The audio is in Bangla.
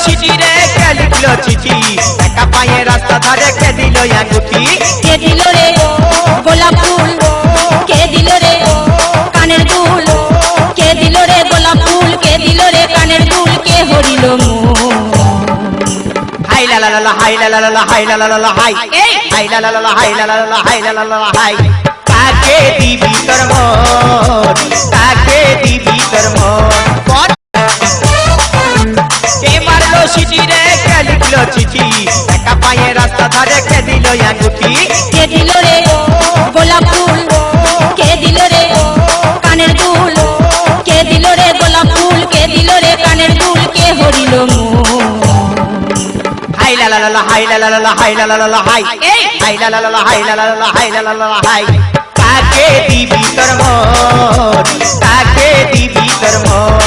চিঠি রে কে লিখলো চিঠি একা পায়ে রাস্তা ধারে কে দিল আঙ্গুঠি কে দিল রে গোলাপ ফুল কে দিল রে কানের দুল কে দিল রে গোলাপ ফুল কে দিল রে কানের দুল কে হরিল হাই লা লা লা হাই লা লা লা হাই লা লা লা হাই হাই লা লা লা হাই লা লা লা হাই লা লা লা হাই কাকে দিবি তোর মন কাকে দিবি তোর মন কে মারলো চিঠি রে কে লিখলো চিঠি একা পায়ে রাস্তা ধারে কে দিল আঙ্গুঠি কে দিল রে গোলাপ ফুল কে দিল রে কানের দুল কে দিল রে গোলাপ ফুল কে দিল রে কানের দুল কে হরিল হাই লা লা লা হাই লা লা লা হাই লা লা লা হাই হাই লা লা লা হাই লা লা লা হাই লা লা লা হাই কাকে দিবি তোর মন কাকে দিবি তোর মন